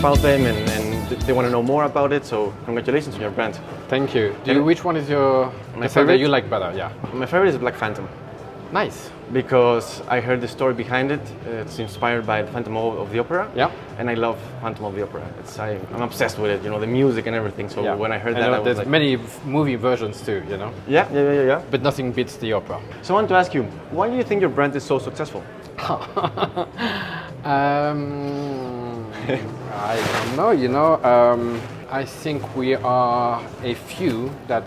about them and they want to know more about it. So congratulations on your brand. Thank you. Which one is your favorite that you like better? Yeah. My favorite is Black Phantom. Nice. Because I heard the story behind it. It's inspired by the Phantom of the Opera. Yeah. And I love Phantom of the Opera. I'm obsessed with it. You know, the music and everything. So when I heard that, I was there's like, many movie versions too. You know. Yeah. But nothing beats the opera. So I want to ask you, why do you think your brand is so successful? I don't know, you know, I think we are a few that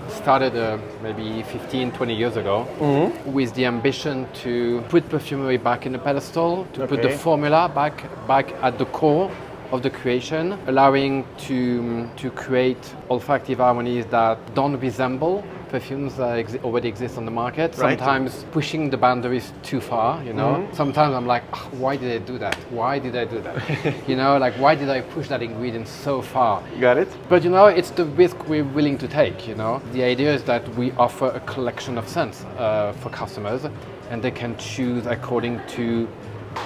started maybe 15, 20 years ago with the ambition to put perfumery back in the pedestal, to put the formula back at the core of the creation, allowing to create olfactive harmonies that don't resemble perfumes that already exist on the market. Right. Sometimes pushing the boundaries too far, you know. Sometimes I'm like, oh, why did I do that? Why did I do that? You know, like why did I push that ingredient so far? Got it. But you know, it's the risk we're willing to take, you know. The idea is that we offer a collection of scents for customers and they can choose according to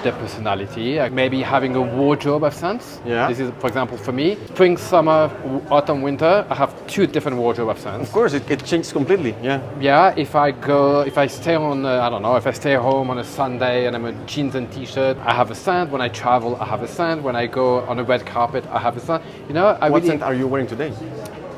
their personality, maybe having a wardrobe of scents. Yeah. This is, for example, for me, spring, summer, autumn, winter, I have 2 different wardrobe of scents. Of course, it changes completely, yeah. Yeah, if I stay on, I don't know, if I stay home on a Sunday and I'm in jeans and t-shirt, I have a scent. When I travel, I have a scent. When I go on a red carpet, I have a scent. You know, What scent are you wearing today?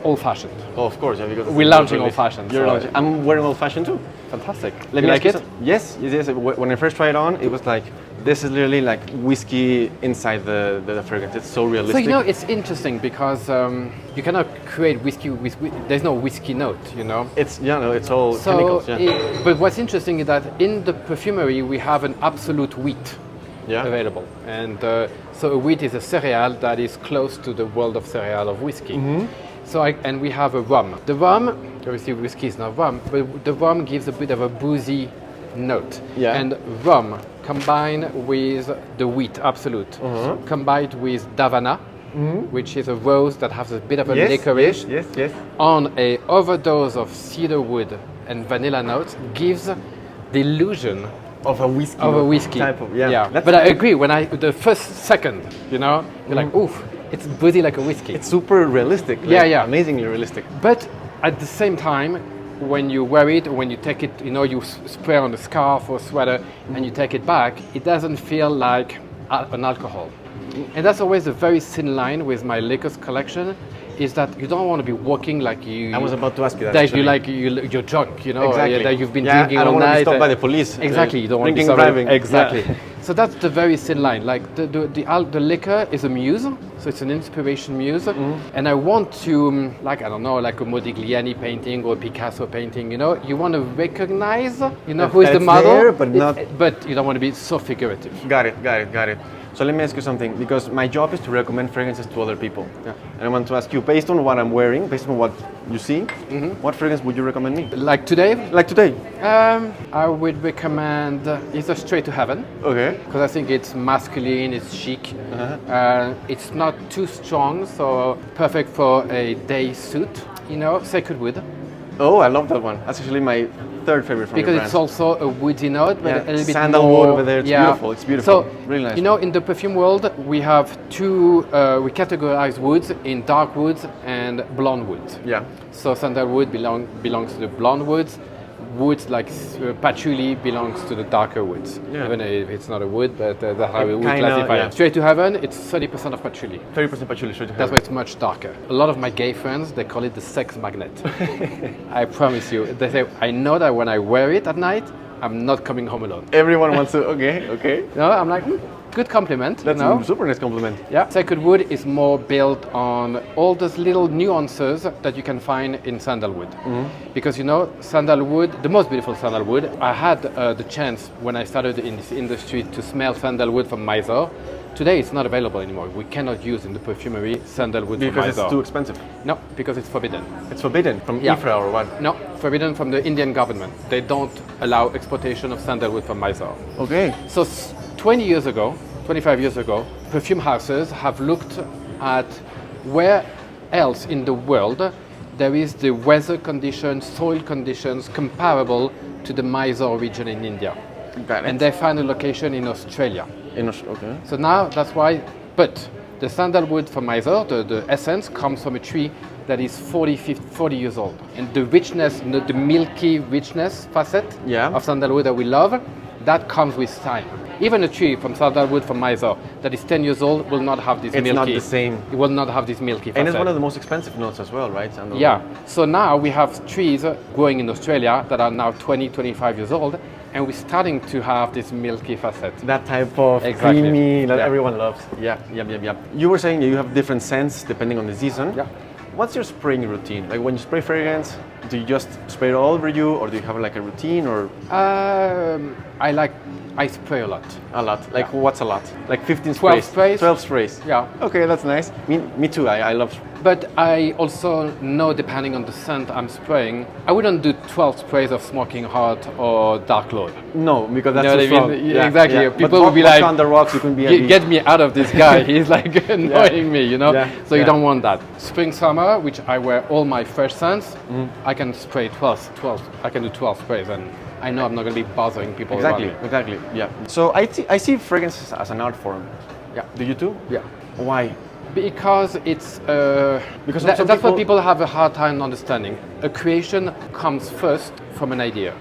Old-fashioned. Oh, of course, yeah, because we're launching old-fashioned. I'm wearing old-fashioned too. Fantastic. Let me like it? Yes. When I first tried it on, it was like, this is literally like whiskey inside the fragrance. It's so realistic. So you know, it's interesting because you cannot create whiskey with there's no whiskey note, you know. It's it's all chemicals. Yeah. But what's interesting is that in the perfumery we have an absolute wheat available, and so a wheat is a cereal that is close to the world of cereal of whiskey. So and we have a rum. The rum, obviously whiskey is not rum, but the rum gives a bit of a boozy note. Yeah. And rum combined with the wheat absolute, combined with davana, which is a rose that has a bit of a licorice, on a overdose of cedar wood and vanilla notes, gives the illusion of a whiskey. Type of, But I agree, the first second, you know, you're like, oof, it's boozy like a whiskey. It's super realistic. Like, amazingly realistic. But at the same time, when you wear it, when you take it, you know, you spray on a scarf or sweater and you take it back, it doesn't feel like an alcohol. And that's always a very thin line with my liquors collection, is that you don't want to be walking like you... I was about to ask you that. You're drunk, you know, exactly. That you've been drinking all night. I don't want to be stopped by the police. Exactly, you don't want to be driving. Exactly. Yeah. So that's the very thin line. Like the liquor is a muse, so it's an inspiration muse, and I want to, like, I don't know, like a Modigliani painting or a Picasso painting, you know, you want to recognize, you know, who is the model, there, but you don't want to be so figurative. Got it. So let me ask you something, because my job is to recommend fragrances to other people. Yeah. And I want to ask you, based on what I'm wearing, based on what you see, what fragrance would you recommend me? Like today? Like today. I would recommend either Straight to Heaven. Okay. Because I think it's masculine, it's chic. It's not too strong, so perfect for a day suit. You know, Sacred Wood. Oh, I love that one. That's actually my third favorite from your brand. Because it's also a woody note, but a little bit sandalwood over there. It's beautiful. It's beautiful. So, really nice. You know, in the perfume world, we have we categorize woods in dark woods and blonde woods. Yeah. So sandalwood belongs to the blonde woods. Woods like patchouli belongs to the darker woods. Yeah. Even if it's not a wood, but that's how we classify it. Straight to Heaven, it's 30% of patchouli. 30% patchouli, straight to heaven. That's why it's much darker. A lot of my gay friends, they call it the sex magnet. I promise you. They say, I know that when I wear it at night, I'm not coming home alone. Everyone wants to, okay. No, I'm like, good compliment. That's a super nice compliment. Yeah. Sacred Wood is more built on all those little nuances that you can find in sandalwood. Because, you know, sandalwood, the most beautiful sandalwood, I had the chance when I started in this industry to smell sandalwood from Mysore. Today it's not available anymore. We cannot use in the perfumery sandalwood from Mysore. Because it's too expensive? No, because it's forbidden. It's forbidden? From IFRA or what? No, forbidden from the Indian government. They don't allow exportation of sandalwood from Mysore. Okay. So 20 years ago, 25 years ago, perfume houses have looked at where else in the world there is the weather conditions, soil conditions comparable to the Mysore region in India. Got it. And they found a location in Australia. Okay. So now that's why, but The sandalwood from Mysore, the essence, comes from a tree that is 40 years old. And the richness, the milky richness facet of sandalwood that we love, that comes with time. Even a tree from sandalwood from Mysore that is 10 years old will not have this milky. It's not the same. It will not have this milky facet. And it's one of the most expensive notes as well, right? Sandalwood. Yeah. So now we have trees growing in Australia that are now 20, 25 years old, and we're starting to have this milky facet. That type of creamy that everyone loves. Yeah. You were saying you have different scents depending on the season. Yeah. What's your spraying routine? Like when you spray fragrance, do you just spray it all over you, or do you have like a routine, or? I spray a lot. A lot. Like what's a lot? Like 15 12 sprays. 12 sprays. Yeah. Okay, that's nice. Me too. I love. But I also know, depending on the scent I'm spraying, I wouldn't do 12 sprays of Smoking Hot or Dark Lord. No, because that's you know too strong. I mean? Yeah, exactly. Yeah. People but will be like, on the rocks, you can be get me out of this guy. He's like annoying me, you know? Yeah. So you don't want that. Spring, summer, which I wear all my fresh scents, I can spray 12. I can do 12 sprays, and I know I'm not going to be bothering people around me. Exactly. Yeah. So I see fragrance as an art form. Yeah. Do you too? Yeah. Why? Because it's because that's what people have a hard time understanding. A creation comes first from an idea.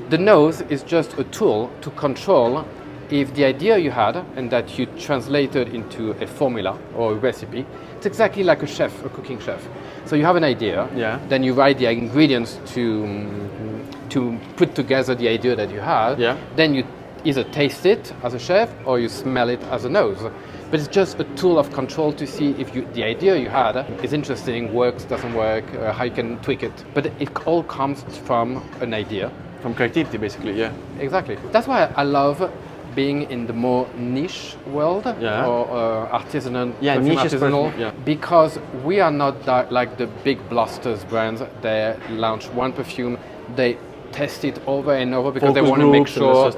The nose is just a tool to control if the idea you had and that you translated into a formula or a recipe. It's exactly like a chef, a cooking chef. So you have an idea, then you write the ingredients to put together the idea that you had. Then you either taste it as a chef or you smell it as a nose. But it's just a tool of control to see if the idea you had is interesting, works, doesn't work, how you can tweak it. But it all comes from an idea. From creativity, basically, yeah. Exactly. That's why I love being in the more niche world or artisanal, niche artisanal, perfume, because we are not like the big blusters brands. They launch one perfume, they test it over and over because they want to make sure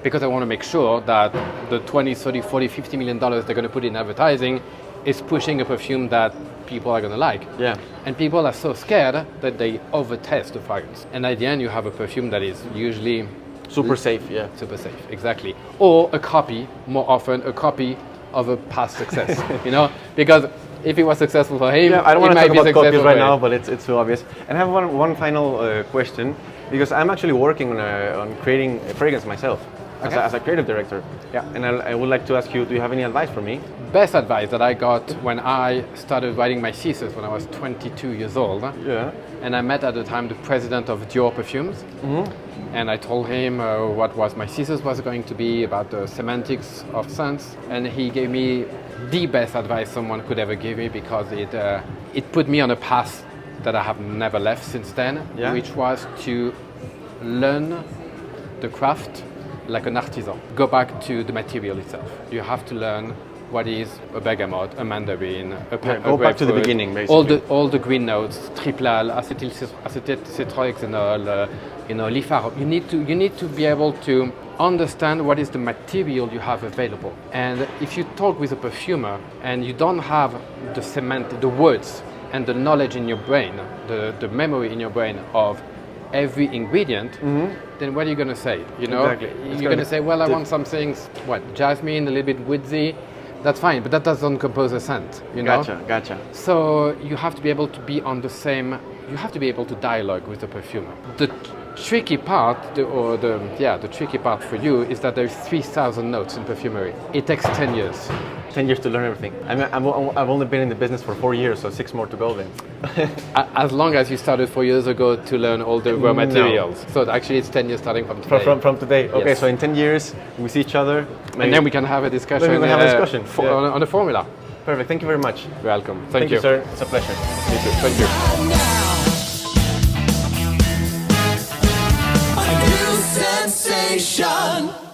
because they want to make sure that the 20, 30, 40, 50 million dollars they're going to put in advertising is pushing a perfume that people are going to like. And people are so scared that they over test the fragrance, and at the end you have a perfume that is usually super safe. Super safe, exactly. Or a copy, more often a copy of a past success. You know, because if it was successful for him, I don't want to talk about copies right now, him. but it's so obvious. And I have one final question, because I'm actually working on creating a fragrance myself as a creative director. And I would like to ask you, do you have any advice for me? Best advice that I got when I started writing my thesis when I was 22 years old. And I met at the time the president of Dior Perfumes. And I told him what was my thesis was going to be about the semantics of scents. And he gave me the best advice someone could ever give me, because it put me on a path that I have never left since then, which was to learn the craft like an artisan. Go back to the material itself. You have to learn what is a bergamot, a mandarin, a go back to the beginning, basically. All the green notes, triplal, acetylcetohexanol, lifarum. You need to be able to understand what is the material you have available. And if you talk with a perfumer and you don't have the words and the knowledge in your brain, the memory in your brain of every ingredient, then what are you going to say? You know, you're going to say, well, I want some things, jasmine, a little bit woodsy. That's fine, but that doesn't compose a scent, you know? Gotcha. So you have to be able to be on the same, you have to be able to dialogue with the perfumer. The tricky part, the tricky part for you is that there's 3,000 notes in perfumery. It takes 10 years. 10 years to learn everything. I mean, I've only been in the business for 4 years, so 6 more to go then. As long as you started 4 years ago to learn all the raw materials. So actually it's 10 years starting from today. From today. Okay, yes. So in 10 years, we see each other. And then we can have a discussion, on a formula. Perfect, thank you very much. You're welcome. Thank you, sir. It's a pleasure. Me too. Thank you. A new sensation.